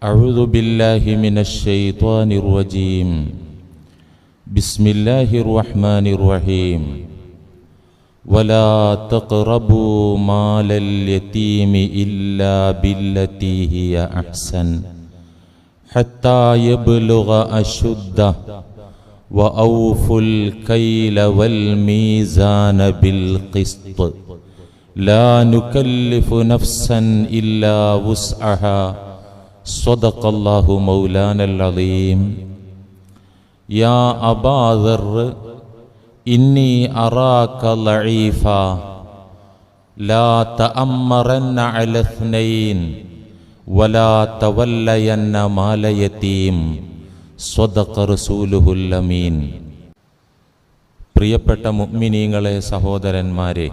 أعوذ بالله من الشيطان الرجيم. بسم الله الرحمن الرحيم. ولا تقربوا مال اليتيم إلا بالتي هي أحسن حتى يبلغ أشده وأوفوا الكيل والميزان بالقسط لا نكلف نفسا إلا وسعها صدق الله مولانا العظيم. يا أبا ذر إني أراك ضعيفا لا تأمرن على اثنين ولا تولين مال يتيم صدق رسوله الأمين. പ്രിയപ്പെട്ട മുഅ്മിനീങ്ങളെ, സഹോദരന്മാരെ,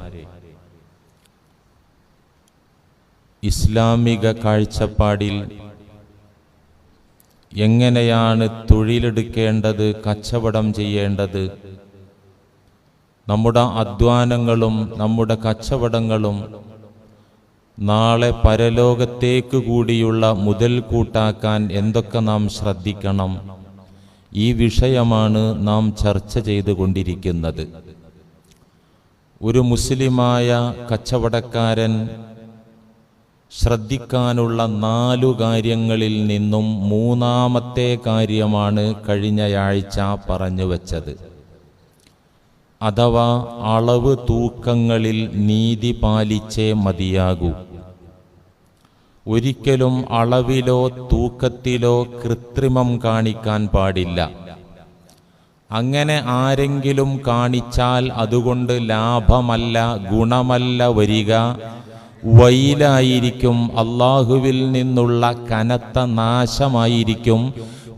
ഇസ്ലാമിക കാഴ്ചപ്പാടിൽ എങ്ങനെയാണ് തൊഴിലെടുക്കേണ്ടത്, കച്ചവടം ചെയ്യേണ്ടത്, നമ്മുടെ അധ്വാനങ്ങളും നമ്മുടെ കച്ചവടങ്ങളും നാളെ പരലോകത്തേക്ക് കൂടിയുള്ള മുതൽ കൂട്ടാക്കാൻ എന്തൊക്കെ നാം ശ്രദ്ധിക്കണം, ഈ വിഷയമാണ് നാം ചർച്ച ചെയ്തുകൊണ്ടിരിക്കുന്നത്. ഒരു മുസ്ലിമായ കച്ചവടക്കാരൻ ശ്രദ്ധിക്കാനുള്ള 4 കാര്യങ്ങളിൽ നിന്നും 3-ാമത്തെ കാര്യമാണ് കഴിഞ്ഞയാഴ്ച പറഞ്ഞു വച്ചത്. അഥവാ അളവ് തൂക്കങ്ങളിൽ നീതി പാലിച്ചേ മതിയാകൂ. ഒരിക്കലും അളവിലോ തൂക്കത്തിലോ കൃത്രിമം കാണിക്കാൻ പാടില്ല. അങ്ങനെ ആരെങ്കിലും കാണിച്ചാൽ അതുകൊണ്ട് ലാഭമല്ല, ഗുണമല്ല വരിക, വൈലായിരിക്കും, അള്ളാഹുവിൽ നിന്നുള്ള കനത്ത നാശമായിരിക്കും,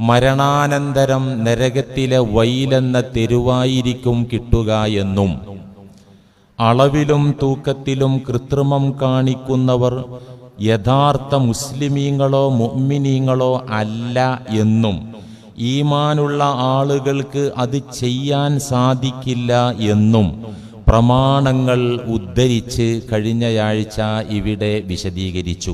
മരണാനന്തരം നരകത്തിലെ വൈലെന്ന തെരുവായിരിക്കും കിട്ടുക എന്നും, അളവിലും തൂക്കത്തിലും കൃത്രിമം കാണിക്കുന്നവർ യഥാർത്ഥ മുസ്ലിമീങ്ങളോ മുഅ്മിനീങ്ങളോ അല്ല എന്നും, ഈമാനുള്ള ആളുകൾക്ക് അത് ചെയ്യാൻ സാധിക്കില്ല എന്നും പ്രമാണങ്ങൾ ഉദ്ധരിച്ച് കഴിഞ്ഞയാഴ്ച ഇവിടെ വിശദീകരിച്ചു.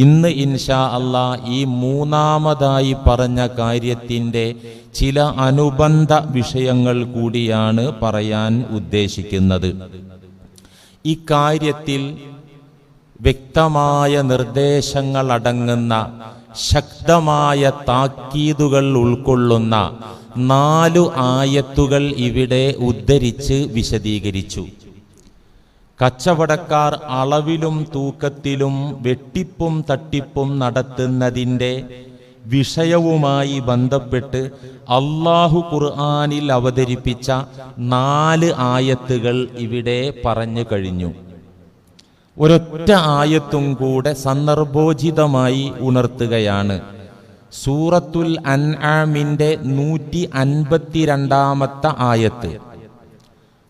ഇന്ന് ഇൻഷാ അല്ലാഹ് ഈ 3-ാമതായി പറഞ്ഞ കാര്യത്തിൻ്റെ ചില അനുബന്ധ വിഷയങ്ങൾ കൂടിയാണ് പറയാൻ ഉദ്ദേശിക്കുന്നത്. ഇക്കാര്യത്തിൽ വ്യക്തമായ നിർദ്ദേശങ്ങളടങ്ങുന്ന ശക്തമായ താക്കീതുകൾ ഉൾക്കൊള്ളുന്ന 4 ആയത്തുകൾ ഇവിടെ ഉദ്ധരിച്ച് വിശദീകരിച്ചു. കച്ചവടക്കാർ അളവിലും തൂക്കത്തിലും വെട്ടിപ്പും തട്ടിപ്പും നടത്തുന്നതിൻ്റെ വിഷയവുമായി ബന്ധപ്പെട്ട് അല്ലാഹു ഖുർആനിൽ അവതരിപ്പിച്ച 4 ആയത്തുകൾ ഇവിടെ പറഞ്ഞു കഴിഞ്ഞു. ഒരൊറ്റ ആയത്തും കൂടെ സന്ദർഭോചിതമായി ഉണർത്തുകയാണ്. സൂറത്തുൽ അൻആമിൻ്റെ 152-ാമത്തെ ആയത്ത്.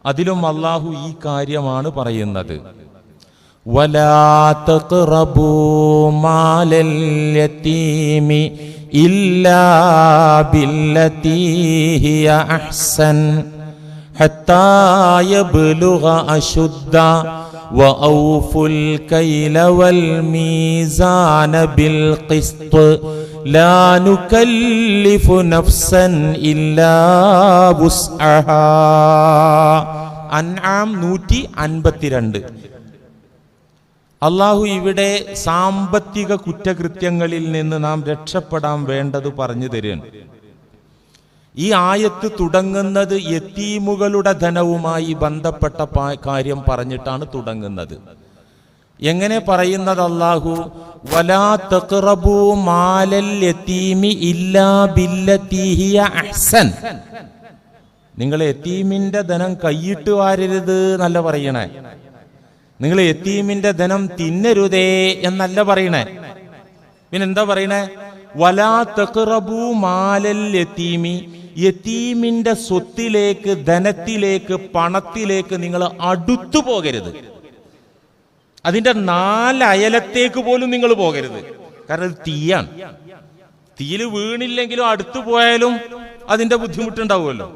അതിലും അല്ലാഹു ഈ കാര്യമാണ് പറയുന്നത്. വലാ തഖറബൂ മാലൽ യതീമി ഇല്ലാ ബില്ലതീ ഹിയ അഹ്സൻ ഹത്താ യബ്ലുഗ അശുദ്ദ വഔഫുൽ കൈല വൽ മീസാന ബിൽ ഖിസ്ത് ലാ നുകല്ലിഫു നഫ്സൻ ഇല്ലാ വുസ്അഹാ. അൻആം 152. അല്ലാഹു ഇവിടെ സാമ്പത്തിക കുറ്റകൃത്യങ്ങളിൽ നിന്ന് നാം രക്ഷപ്പെടാൻ വേണ്ടത് പറഞ്ഞു തരുന്നു. ഈ ആയത്ത് തുടങ്ങുന്നത് യതീമുകളുടെ ധനവുമായി ബന്ധപ്പെട്ട കാര്യം പറഞ്ഞിട്ടാണ് തുടങ്ങുന്നത്. എങ്ങനെ പറയുന്നത് അല്ലാഹു? വലാ തഖറബൂ മാലൽ യതീമി ഇല്ലാ ബില്ലതീ ഹിയ അഹ്സൻ. നിങ്ങൾ യതീമിന്റെ ധനം കൈയിട്ട് വാരരുത് എന്നല്ല പറയണേ. നിങ്ങൾ യതീമിന്റെ ധനം തിന്നരുതേ എന്നല്ല പറയണേ. പിന്നെന്താ പറയണേ? വലാ തഖറബൂ മാലൽ യതീമി. യതീമിന്റെ സ്വത്തിലേക്ക്, ധനത്തിലേക്ക്, പണത്തിലേക്ക് നിങ്ങൾ അടുത്തു പോകരുത്. അതിന്റെ 4 അയലത്തേക്ക് പോലും നിങ്ങൾ പോകരുത്. കാരണം അത് തീയാണ്. തീയിൽ വീണില്ലെങ്കിലും അടുത്തു പോയാലും അതിന്റെ ബുദ്ധിമുട്ടുണ്ടാവുമല്ലോ.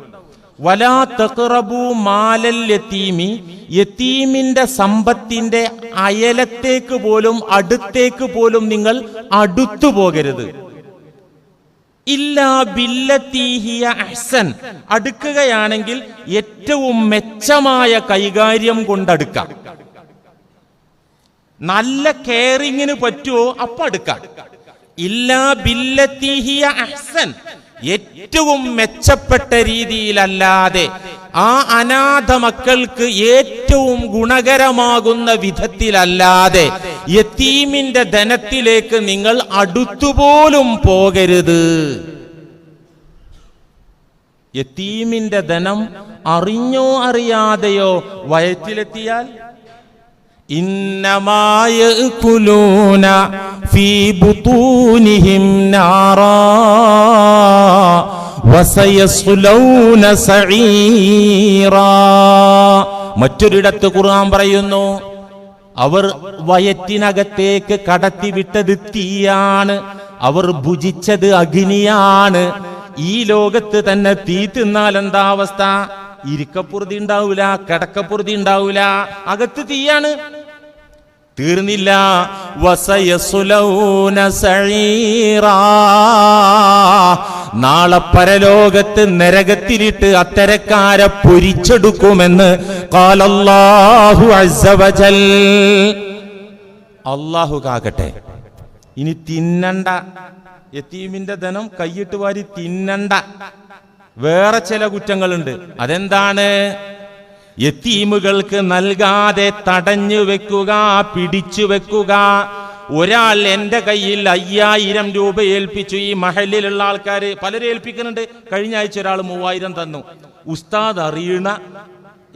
വലാ തഖറബു മാലൽ യതീമി, യതീമിന്റെ സമ്പത്തിന്റെ അയലത്തേക്ക് പോലും അടുത്തേക്ക് പോലും നിങ്ങൾ അടുത്തു പോകരുത്. ഇല്ലാ ബില്ലത്തി ഹിയ അഹ്സൻ, അടുക്കുകയാണെങ്കിൽ ഏറ്റവും മെച്ചമായ കൈകാര്യം കൊണ്ടടുക്കാം. നല്ല കെയറിങ്ങിന് പറ്റുമോ അപ്പൊ അടുക്കാം. ഇല്ലാ ബില്ലത്തി ഹിയ അഹ്സൻ, ഏറ്റവും മെച്ചപ്പെട്ട രീതിയിലല്ലാതെ ആ അനാഥ മക്കൾക്ക് ഏറ്റവും ഗുണകരമാകുന്ന വിധത്തിലല്ലാതെ യതീമിന്റെ ധനത്തിലേക്ക് നിങ്ങൾ അടുത്തുപോലും പോകരുത്. യതീമിന്റെ ധനം അറിഞ്ഞോ അറിയാതെയോ വയറ്റിലെത്തിയാൽ ഇന്നമാ യഅകുലൂന ഫീ ബുതൂനിഹിം നാറാ വസയസ്ലൗന സഈറാ. മറ്റൊരിടത്ത് ഖുർആൻ പറയുന്നു, അവർ വയറ്റിനകത്തേക്ക് കടത്തിവിട്ടത് തീയാണ്, അവർ ഭുജിച്ചത് അഗ്നിയാണ്. ഈ ലോകത്ത് തന്നെ തീ തിന്നാൽ എന്താ അവസ്ഥ? ഇരിക്കപ്പുറതി ഉണ്ടാവൂല, കിടക്കപ്പുറതി ഉണ്ടാവൂല, അകത്ത് തീയാണ്. തീർന്നില്ല, വസയസ്ലൗന സഈറാ, നാളെ പരലോകത്ത് നരകത്തിലിട്ട് അത്തരക്കാരെ പൊരിച്ചെടുക്കുമെന്ന് ഖാലല്ലാഹു അസ്സ വജൽ. അല്ലാഹു കാക്കട്ടെ. ഇനി തിന്നണ്ട, യതീമിന്റെ ധനം കൈയിട്ട് വാരി തിന്നണ്ട. വേറെ ചില കുറ്റങ്ങളുണ്ട്. അതെന്താണ്? യതീമുകൾക്ക് നൽകാതെ തടഞ്ഞു വെക്കുക, പിടിച്ചു വെക്കുക. ഒരാൾ എൻ്റെ കയ്യിൽ 5000 രൂപ ഏൽപ്പിച്ചു. ഈ മഹലിലുള്ള ആൾക്കാര് പലരും ഏൽപ്പിക്കുന്നുണ്ട്. കഴിഞ്ഞ ആഴ്ച ഒരാൾ 3000 തന്നു. ഉസ്താദ് അറിയണ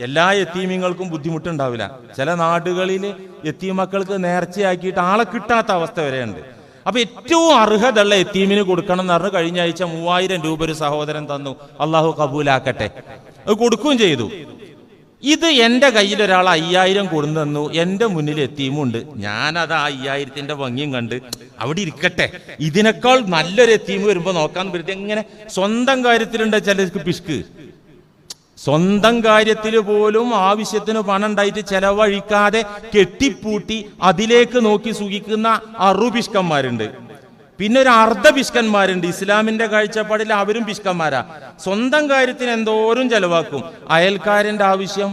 എല്ലാ യതീമിങ്ങൾക്കും ബുദ്ധിമുട്ടുണ്ടാവില്ല. ചില നാടുകളിൽ യതീം മക്കൾക്ക് നേർച്ചയാക്കിയിട്ട് ആളെ കിട്ടാത്ത അവസ്ഥ വരെയുണ്ട്. അപ്പൊ ഏറ്റവും അർഹതയുള്ള യതീമിന് കൊടുക്കണം എന്ന് പറഞ്ഞ് കഴിഞ്ഞ ആഴ്ച 3000 രൂപ ഒരു സഹോദരൻ തന്നു. അള്ളാഹു കബൂലാക്കട്ടെ. അത് കൊടുക്കുകയും ചെയ്തു. ഇത് എൻ്റെ കയ്യിൽ ഒരാൾ 5000 കൊടുന്നു തന്നു, എൻ്റെ മുന്നിൽ യതീമുണ്ട്. ഞാനത് ആ 5000ന്റെ ഭംഗിയും കണ്ട് അവിടെ ഇരിക്കട്ടെ, ഇതിനേക്കാൾ നല്ലൊരു യതീം വരുമ്പോ നോക്കാന്ന് പറ്റി എങ്ങനെ സ്വന്തം കാര്യത്തിലുണ്ട് ചിലർക്ക് പിഷ്ക്. സ്വന്തം കാര്യത്തിൽ പോലും ആവശ്യത്തിന് പണം ഉണ്ടായിട്ട് ചെലവഴിക്കാതെ കെട്ടിപ്പൂട്ടി അതിലേക്ക് നോക്കി സുഖിക്കുന്ന അറുപിഷ്കന്മാരുണ്ട്. പിന്നെ ഒരു അർദ്ധപിഷ്കന്മാരുണ്ട്. ഇസ്ലാമിന്റെ കാഴ്ചപ്പാടിൽ അവരും പിഷ്കന്മാരാ. സ്വന്തം കാര്യത്തിന് എന്തോരം ചെലവാക്കും. അയൽക്കാരന്റെ ആവശ്യം,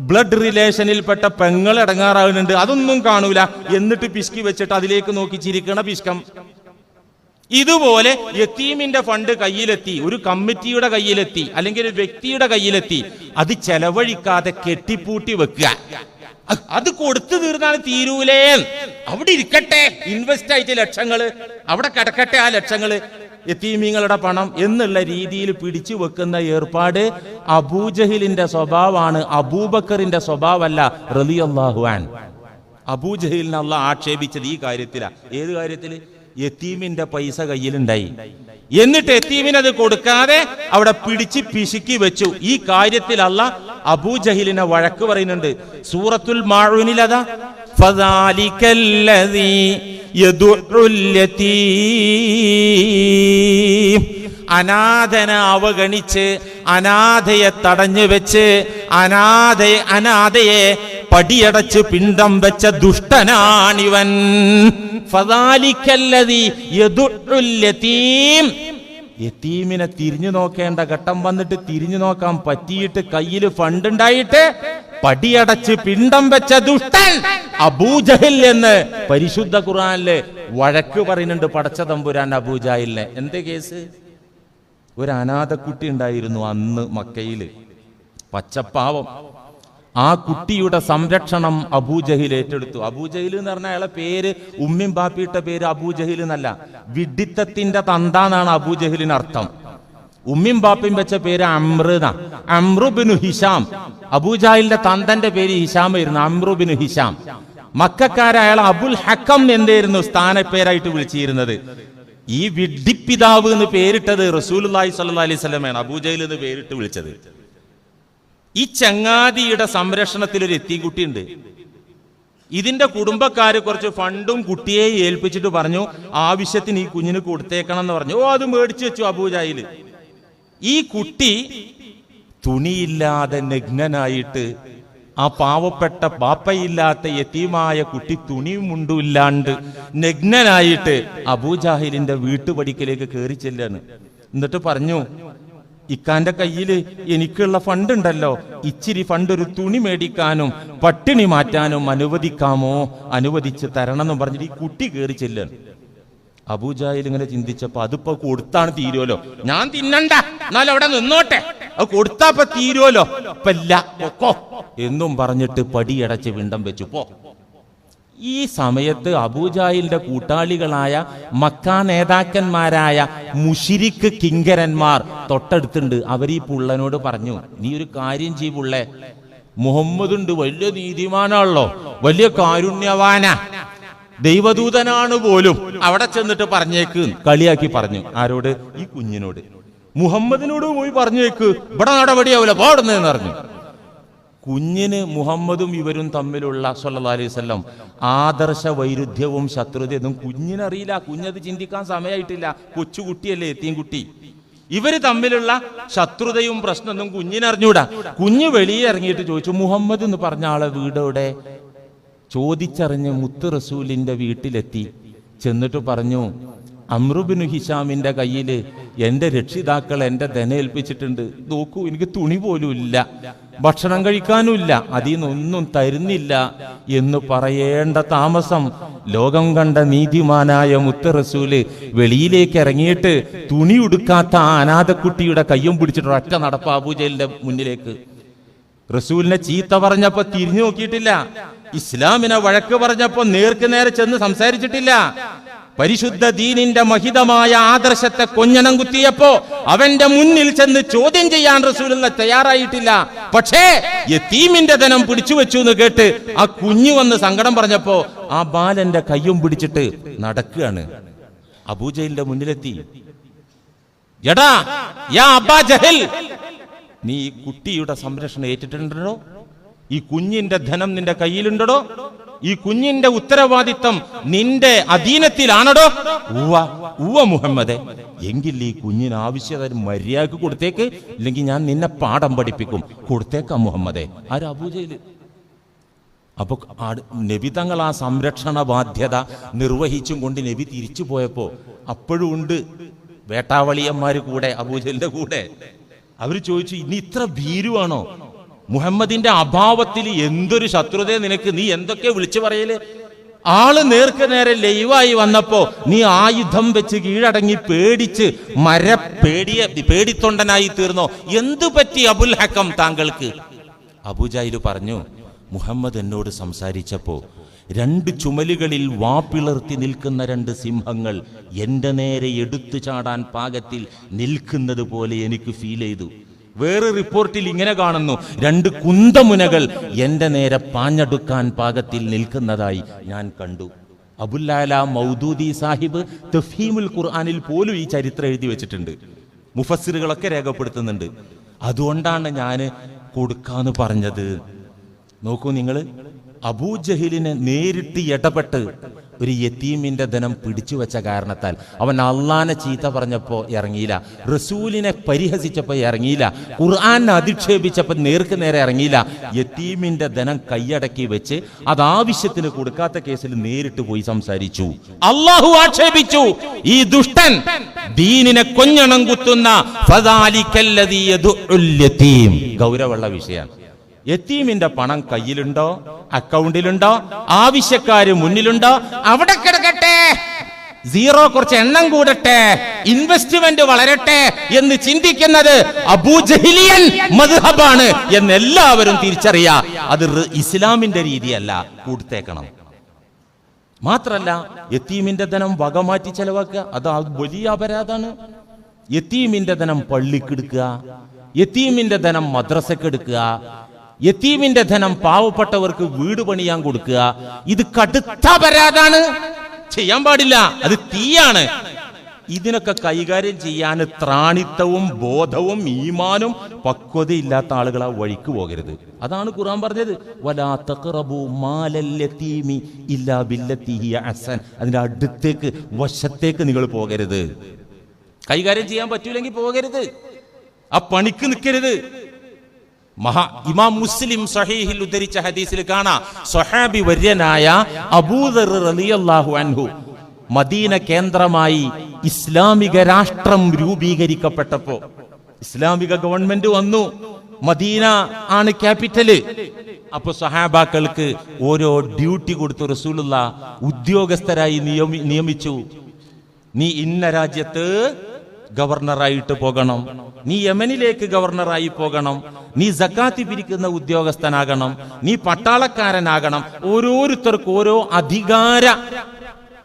ബ്ലഡ് റിലേഷനിൽപ്പെട്ട പെങ്ങൾ ഇടങ്ങാറാകുന്നുണ്ട്, അതൊന്നും കാണൂല, എന്നിട്ട് പിഷ്കി വെച്ചിട്ട് അതിലേക്ക് നോക്കി ചിരിക്കണ പിഷ്കം. ഇതുപോലെ യതീമിന്റെ ഫണ്ട് കയ്യിലെത്തി, ഒരു കമ്മിറ്റിയുടെ കയ്യിലെത്തി, അല്ലെങ്കിൽ ഒരു വ്യക്തിയുടെ കയ്യിലെത്തി, അത് ചെലവഴിക്കാതെ കെട്ടിപ്പൂട്ടി വെക്കുക. അത് കൊടുത്തു തീർന്നാൽ തീരൂലേ, അവിടെ ഇരിക്കട്ടെ, ഇൻവെസ്റ്റ് ആയിട്ട് ലക്ഷങ്ങള് അവിടെ കിടക്കട്ടെ, ആ ലക്ഷങ്ങള് യതീമീങ്ങളുടെ പണം എന്നുള്ള രീതിയിൽ പിടിച്ചു വെക്കുന്ന ഏർപ്പാട് അബൂജഹിലിന്റെ സ്വഭാവമാണ്, അബൂബക്കറിന്റെ സ്വഭാവമല്ല റളിയല്ലാഹു അൻഹു. അബൂജഹിലിനെ അല്ലാഹ് ആക്ഷേപിച്ചത് ഈ കാര്യത്തിലാ. ഏത് കാര്യത്തില്? യതീമിന്റെ പൈസ കയ്യിലുണ്ടായി, എന്നിട്ട് യതീമിനത് കൊടുക്കാതെ അവിടെ പിടിച്ച് പിശുക്കി വെച്ചു. ഈ കാര്യത്തിൽ അല്ലാഹ് അബൂജഹിലിനെ വഴക്ക് പറയുന്നുണ്ട്. സൂറത്തുൽ മാഊനിൽ അതാ ഫദാലികല്ലദീ യദുഉൽ യതീം, അനാഥനെ അവഗണിച്ച്, അനാഥയെ തടഞ്ഞു വെച്ച്, അനാഥയെ പടിയടച്ച് പിണ്ടം വെച്ച ദുഷ്ടനാണിവൻ. ഫദാലികല്ലദീ യദുഉൽ യതീം, യതീമിനെ തിരിഞ്ഞു നോക്കേണ്ട ഘട്ടം വന്നിട്ട് തിരിഞ്ഞു നോക്കാൻ പറ്റിയിട്ട് കയ്യിൽ ഫണ്ട് ഉണ്ടായിട്ട് പടിയടച്ച് പിണ്ടം വെച്ച ദുഷ്ടൻ അബൂജഹൽ എന്ന് പരിശുദ്ധ ഖുർആനില് വഴക്ക് പറയുന്നുണ്ട് പടച്ച തമ്പുരാൻ അബൂജഹലിനെ. എന്ത് കേസ്? ഒരു അനാഥക്കുട്ടി ഉണ്ടായിരുന്നു അന്ന് മക്കയില്, പച്ചപ്പാവം. ആ കുട്ടിയുടെ സംരക്ഷണം അബൂജഹിൽ ഏറ്റെടുത്തു. അബൂജഹിൽ എന്ന് പറഞ്ഞാൽ അയാളെ പേര്, ഉമ്മിൻ ബാപ്പിയിട്ട പേര് അബൂജഹിൽ എന്നല്ല, വിഡിത്തത്തിന്റെ തന്താന്നാണ് അബൂജഹിലിന് അർത്ഥം. ഉമ്മിൻ ബാപ്പിയും വെച്ച പേര് അമ്രുനാ, അമ്രുബിനു ഹിഷാം. അബൂജഹലിന്റെ തന്തന്റെ പേര് ഹിഷാം ആയിരുന്നു, അമ്രുബിനു ഹിഷാം. മക്കക്കാരയാൾ അബുൽ ഹക്കം എന്തായിരുന്നു സ്ഥാനപ്പേരായിട്ട് വിളിച്ചിരുന്നത്. ഈ വിഡ്ഢിപ്പിതാവ് എന്ന് പേരിട്ടത് റസൂലുള്ളാഹി സ്വല്ലല്ലാഹി അലൈഹി വസല്ലമയാണ് അബൂജഹൽ എന്ന് പേരിട്ട് വിളിച്ചത്. ഈ ചങ്ങാതിയുടെ സംരക്ഷണത്തിൽ ഒരു എത്തിക്കുട്ടി ഉണ്ട്. ഇതിന്റെ കുടുംബക്കാര് കുറച്ച് ഫണ്ടും കുട്ടിയെ ഏൽപ്പിച്ചിട്ട് പറഞ്ഞു ആവശ്യത്തിന് ഈ കുഞ്ഞിന് കൊടുത്തേക്കണം എന്ന് പറഞ്ഞു. അത് മേടിച്ചു വെച്ചു അബൂജഹൽ. ഈ കുട്ടി തുണിയില്ലാതെ നഗ്നനായിട്ട് ആ പാവപ്പെട്ട ബാപ്പയില്ലാത്ത യതീമായ കുട്ടി തുണിയും മുണ്ടുമില്ലാണ്ട് നഗ്നനായിട്ട് അബൂജാഹിലിന്റെ വീട്ടുപടിക്കലേക്ക് കയറി ചെല്ലാണ്. എന്നിട്ട് പറഞ്ഞു, ഇക്കാന്റെ കയ്യിൽ എനിക്കുള്ള ഫണ്ട് ഉണ്ടല്ലോ, ഇച്ചിരി ഫണ്ട് ഒരു തുണി മേടിക്കാനും പട്ടിണി മാറ്റാനും അനുവദിക്കാമോ, അനുവദിച്ച് തരണം എന്ന് പറഞ്ഞിട്ട് ഈ കുട്ടി കയറി ചെല്ലാണ്. അബൂജാഹിൽ ഇങ്ങനെ ചിന്തിച്ചപ്പോ അതിപ്പോ കൊടുത്താണ് തീരുമല്ലോ, ഞാൻ തിന്നണ്ട എന്നാലും അവിടെ നിന്നോട്ടെ, അത് കൊടുത്താപ്പ തീരുമല്ലോ, ഇപ്പല്ല ഒക്കോ എന്നും പറഞ്ഞിട്ട് പടിയടച്ച് വിണ്ടം വെച്ചു പോ. ഈ സമയത്ത് അബൂജാഹിലിന്റെ കൂട്ടാളികളായ മക്കാ നേതാക്കന്മാരായ മുശിരിക്ക് കിങ്കരന്മാർ തൊട്ടടുത്തുണ്ട്. അവർ ഈ പുള്ളനോട് പറഞ്ഞു, നീ ഒരു കാര്യം ചെയ്യ് പുള്ളേ, മുഹമ്മദുണ്ട്, വലിയ നീതിമാനാണല്ലോ, വലിയ കാരുണ്യവാനാ, ദൈവദൂതനാണ് പോലും, അവിടെ ചെന്നിട്ട് പറഞ്ഞേക്ക്. കളിയാക്കി പറഞ്ഞു. ആരോട്? ഈ കുഞ്ഞിനോട്. മുഹമ്മദിനോട് പോയി പറഞ്ഞേക്ക്, ഇവിടെ നടപടിയാവില്ല, പാടുന്നതെന്ന് പറഞ്ഞു. കുഞ്ഞിന് മുഹമ്മദും ഇവരും തമ്മിലുള്ള സല്ലല്ലാഹു അലൈഹി വസല്ലം ആദർശ വൈരുദ്ധ്യവും ശത്രുതയൊന്നും കുഞ്ഞിനറിയില്ല. കുഞ്ഞത് ചിന്തിക്കാൻ സമയമായിട്ടില്ല, കൊച്ചുകുട്ടിയല്ലേ, എത്തിയും കുട്ടി. ഇവര് തമ്മിലുള്ള ശത്രുതയും പ്രശ്നമൊന്നും കുഞ്ഞിനറിഞ്ഞൂടാ. കുഞ്ഞ് വെളിയെ ഇറങ്ങിയിട്ട് ചോദിച്ചു, മുഹമ്മദ് എന്ന് പറഞ്ഞ ആളെ വീടോടെ? ചോദിച്ചറിഞ്ഞ് മുത്ത് റസൂലിന്റെ വീട്ടിലെത്തി. ചെന്നിട്ട് പറഞ്ഞു, അമ്രുബിനു ഹിഷാമിന്റെ കയ്യിൽ എൻ്റെ രക്ഷിതാക്കൾ എൻ്റെ ധനം ഏൽപ്പിച്ചിട്ടുണ്ട്. നോക്കൂ, എനിക്ക് തുണി പോലും ഇല്ല, ഭക്ഷണം കഴിക്കാനും ഇല്ല, അതിൽ നിന്നൊന്നും തരുന്നില്ല എന്ന് പറയേണ്ട താമസം ലോകം കണ്ട നീതിമാനായ മുത്ത് റസൂല് വെളിയിലേക്ക് ഇറങ്ങിയിട്ട് തുണി ഉടുക്കാത്ത ആ അനാഥക്കുട്ടിയുടെ കയ്യും പിടിച്ചിട്ട് ഒറ്റ നടപ്പ് അബൂജഹലിന്റെ മുന്നിലേക്ക്. റസൂലിനെ ചീത്ത പറഞ്ഞപ്പോ തിരിഞ്ഞു നോക്കിയിട്ടില്ല, ഇസ്ലാമിനെ വഴക്ക് പറഞ്ഞപ്പോ നേർക്ക് നേരെ ചെന്ന് സംസാരിച്ചിട്ടില്ല, പരിശുദ്ധ ദീനിന്റെ മഹിതമായ ആദർശത്തെ കൊഞ്ഞണം കുത്തിയപ്പോ അവന്റെ മുന്നിൽ ചെന്ന് ചോദ്യം ചെയ്യാൻ റസൂലുള്ള തയ്യാറായിട്ടില്ല. പക്ഷേ യതീമിന്റെ ധനം പിടിച്ചു വെച്ചു എന്ന് കേട്ട് ആ കുഞ്ഞു വന്ന് സങ്കടം പറഞ്ഞപ്പോ ആ ബാലന്റെ കയ്യും പിടിച്ചിട്ട് നടക്കുകയാണ്. അബൂജഹലിന്റെ മുന്നിലെത്തി. എടാ യാ അബാ ജഹൽ, നീ ഈ കുട്ടിയുടെ സംരക്ഷണം ഏറ്റിട്ടുണ്ടോ? ഈ കുഞ്ഞിന്റെ ധനം നിന്റെ കയ്യിലുണ്ടോ? ഈ കുഞ്ഞിന്റെ ഉത്തരവാദിത്തം നിന്റെ അധീനത്തിലാണോ? ഉവ്വ മുഹമ്മദെ, എങ്കിൽ ഈ കുഞ്ഞിന് ആവശ്യത മര്യാദക്ക് കൊടുത്തേക്ക്, ഇല്ലെങ്കിൽ ഞാൻ നിന്നെ പാഠം പഠിപ്പിക്കും. കൊടുത്തേക്കാം മുഹമ്മദെ. ആര്? അബൂജഹൽ. അപ്പൊ നബി തങ്ങൾ ആ സംരക്ഷണ ബാധ്യത നിർവഹിച്ചും കൊണ്ട് നബി തിരിച്ചു പോയപ്പോ അപ്പോഴും ഉണ്ട് വേട്ടാവളിയന്മാര് കൂടെ, അബൂജഹലിന്റെ കൂടെ. അവര് ചോദിച്ചു, ഇനി ഇത്ര ഭീരുവാണോ? മുഹമ്മദിന്റെ അഭാവത്തിൽ എന്തൊരു ശത്രുതയെ നിനക്ക്, നീ എന്തൊക്കെ വിളിച്ചു പറയല്? ആള് നേർക്ക് നേരെ ലൈവായി വന്നപ്പോ നീ ആയുധം വെച്ച് കീഴടങ്ങി പേടിച്ച് പേടിത്തൊണ്ടനായി തീർന്നോ? എന്തു പറ്റി അബുൽ ഹക്കം താങ്കൾക്ക്? അബൂജഹൽ പറഞ്ഞു, മുഹമ്മദ് എന്നോട് സംസാരിച്ചപ്പോ രണ്ട് ചുമലുകളിൽ വാപ്പിളർത്തി നിൽക്കുന്ന രണ്ട് സിംഹങ്ങൾ എന്റെ നേരെ എടുത്തു ചാടാൻ പാകത്തിൽ നിൽക്കുന്നത് പോലെ എനിക്ക് ഫീൽ ചെയ്തു. വേറെ റിപ്പോർട്ടിൽ ഇങ്ങനെ കാണുന്നു, രണ്ട് കുന്തമുനകൾ എന്റെ നേരെ പാഞ്ഞടുക്കാൻ പാകത്തിൽ നിൽക്കുന്നതായി ഞാൻ കണ്ടു. അബുൽ അല മൗദൂദി സാഹിബ് തഫ്ഹീമുൽ ഖുർആനിൽ പോലും ഈ ചരിത്രം എഴുതി വെച്ചിട്ടുണ്ട്, മുഫസ്സിറുകളൊക്കെ രേഖപ്പെടുത്തുന്നുണ്ട്. അതുകൊണ്ടാണ് ഞാൻ കൊടുക്കാന്ന് പറഞ്ഞത്. നോക്കൂ നിങ്ങൾ, അബൂജഹലിനെ നേരിട്ട് ഇടപെട്ട് ഒരു യതീമിന്റെ ധനം പിടിച്ചു വെച്ച കാരണത്താൽ അവൻ അള്ളാനെ ചീത്ത പറഞ്ഞപ്പോ ഇറങ്ങിയില്ല, റസൂലിനെ പരിഹസിച്ചപ്പോ ഇറങ്ങിയില്ല, ഖുർആനെ അധിക്ഷേപിച്ചപ്പോ നേർക്ക് നേരെ ഇറങ്ങിയില്ല. യതീമിന്റെ ധനം കൈയടക്കി വെച്ച് അത് ആവശ്യത്തിന് കൊടുക്കാത്ത കേസിൽ നേരിട്ട് പോയി സംസാരിച്ചു. അള്ളാഹു ആക്ഷേപിച്ചു, ഈ ദുഷ്ടൻ ദീനിനെ കൊഞ്ഞണം കുത്തുന്ന ഫദാലിക്കല്ലദീ യദുഉൽ യതീം. ഗൗരവമുള്ള വിഷയമാണ്. യതീമിന്റെ പണം കയ്യിലുണ്ടോ, അക്കൗണ്ടിലുണ്ടോ, ആവശ്യക്കാര് മുന്നിലുണ്ടോ, അവിടെ കിടക്കട്ടെ, സീറോ കുറച്ച് എണ്ണം കൂടട്ടെ, ഇൻവെസ്റ്റ്മെന്റ് വളരട്ടെ എന്ന് ചിന്തിക്കുന്നത് അബൂജഹലിയൻ മദ്ഹബാണ് എന്ന് എല്ലാവരും തിരിച്ചറിയാ. അത് ഇസ്ലാമിന്റെ രീതിയല്ല, കൊടുത്തേക്കണം. മാത്രല്ല യതീമിന്റെ ധനം വകമാറ്റി ചെലവാക്കുക, അത് വലിയ അപരാധാണ്. യതീമിന്റെ ധനം പള്ളിക്കെടുക്കുക, യതീമിന്റെ ധനം മദ്രസക്കെടുക്കുക, യതീമിന്റെ ധനം പാവപ്പെട്ടവർക്ക് വീട് പണിയാൻ കൊടുക്കുക, ഇത് കടുത്ത അപരാധാണ്, ചെയ്യാൻ പാടില്ല, അത് തീയാണ്. ഇതിനൊക്കെ കൈകാര്യം ചെയ്യാൻ ത്രാണിത്തവും ബോധവും ഈമാനും പക്വതയില്ലാത്ത ആളുകൾ ആ വഴിക്ക് പോകരുത്. അതാണ് ഖുർആൻ പറഞ്ഞത്, വലാ തഖറബു മാലൽ യതീമി ഇല്ലാ ബില്ലത്തി ഹിയ അഹ്സൻ. അതിന്റെ അടുത്തേക്ക്, വശത്തേക്ക് നിങ്ങൾ പോകരുത്. കൈകാര്യം ചെയ്യാൻ പറ്റൂലെങ്കിൽ പോകരുത്, ആ പണിക്ക് നിൽക്കരുത്. ഇമാം മുസ്ലിം സഹീഹിൽ ഉദ്ധരിച്ച ഹദീസിൽ കാണാം, സ്വഹാബി വര്യനായ അബൂദർ റളിയല്ലാഹു അൻഹു മദീന കേന്ദ്രമായി ഇസ്ലാമിക രാഷ്ട്രം രൂപീകരിക്കപ്പെട്ടപ്പോ, ഇസ്ലാമിക ഗവൺമെന്റ് വന്നു, മദീന ആണ് ക്യാപിറ്റല്. അപ്പൊ സഹാബാക്കൾക്ക് ഓരോ ഡ്യൂട്ടി കൊടുത്തു. റസൂലുള്ളാഹ് ഉദ്യോഗസ്ഥരായി നിയമിച്ചു. നീ ഇന്ന രാജ്യത്ത് ഗവർണറായിട്ട് പോകണം, നീ യമനിലേക്ക് ഗവർണറായി പോകണം, നീ സക്കാത്ത് പിരിക്കുന്ന ഉദ്യോഗസ്ഥനാകണം, നീ പട്ടാളക്കാരനാകണം. ഓരോരുത്തർക്കും ഓരോ അധികാര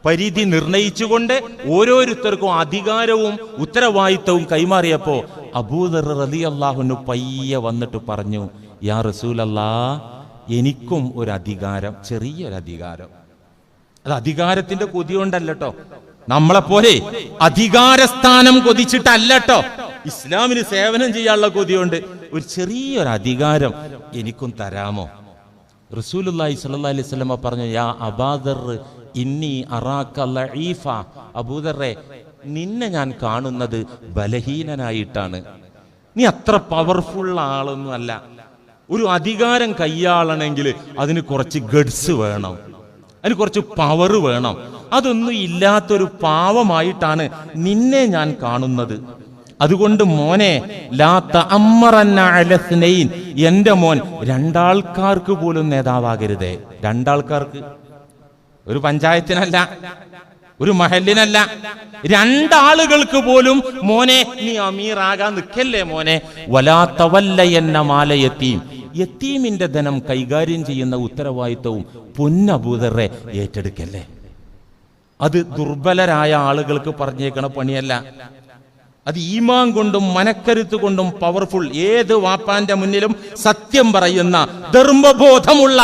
പരിധി നിർണയിച്ചുകൊണ്ട് ഓരോരുത്തർക്കും അധികാരവും ഉത്തരവാദിത്തവും കൈമാറിയപ്പോ അബൂദർ റളിയല്ലാഹു അൻഹു പയ്യെ വന്നിട്ട് പറഞ്ഞു, യാ റസൂലല്ലാഹ്, എനിക്കും ഒരു അധികാരം, ചെറിയൊരധികാരം. അത് അധികാരത്തിന്റെ കൊതി കൊണ്ടല്ലോ, നമ്മളെപ്പോലെ അധികാരസ്ഥാനം കൊതിച്ചിട്ടല്ലോ, ഇസ്ലാമിന് സേവനം ചെയ്യാനുള്ള കൊതിയുണ്ട്. ഒരു ചെറിയൊരു അധികാരം എനിക്കും തരാമോ? റസൂലുള്ളാഹി സ്വല്ലല്ലാഹി അലൈഹി വസല്ലം പറഞ്ഞു, യാ അബൂദർ ഇന്നി അറാക ലഈഫ, അബൂദറെ, നിന്നെ ഞാൻ കാണുന്നത് ബലഹീനനായിട്ടാണ്. നീ അത്ര പവർഫുൾ ആളൊന്നും അല്ല. ഒരു അധികാരം കൈയാളണമെങ്കിൽ അതിന് കുറച്ച് ഗഡ്സ് വേണം, അതിന് കുറച്ച് പവർ വേണം. അതൊന്നും ഇല്ലാത്തൊരു പാവമായിട്ടാണ് നിന്നെ ഞാൻ കാണുന്നത്. അതുകൊണ്ട് മോനെ, ലാ തഅമ്മറന്ന അലസ്നൈൻ, എന്റെ മോൻ രണ്ടാൾക്കാർക്ക് പോലും നേതാവാകരുതേ. രണ്ടാൾക്കാർക്ക്, ഒരു പഞ്ചായത്തിനല്ല, ഒരു മഹല്ലിനല്ല, രണ്ടാളുകൾക്ക് പോലും മോനെ നീ അമീറാകാൻ നിൽക്കല്ലേ മോനെ. വലാ തവല്ലയന്ന മാല യതീം, യതീമിന്റെ ധനം കൈകാര്യം ചെയ്യുന്ന ഉത്തരവാദിത്വവും പൊന്നബൂദറെ ഏറ്റെടുക്കല്ലേ. അത് ദുർബലരായ ആളുകൾക്ക് പറഞ്ഞേക്കണ പണിയല്ല. അത് ഈമാൻ കൊണ്ടും മനക്കരുത്ത് കൊണ്ടും പവർഫുൾ, ഏത് വാപ്പാന്റെ മുന്നിലും സത്യം പറയുന്ന ധർമ്മബോധമുള്ള,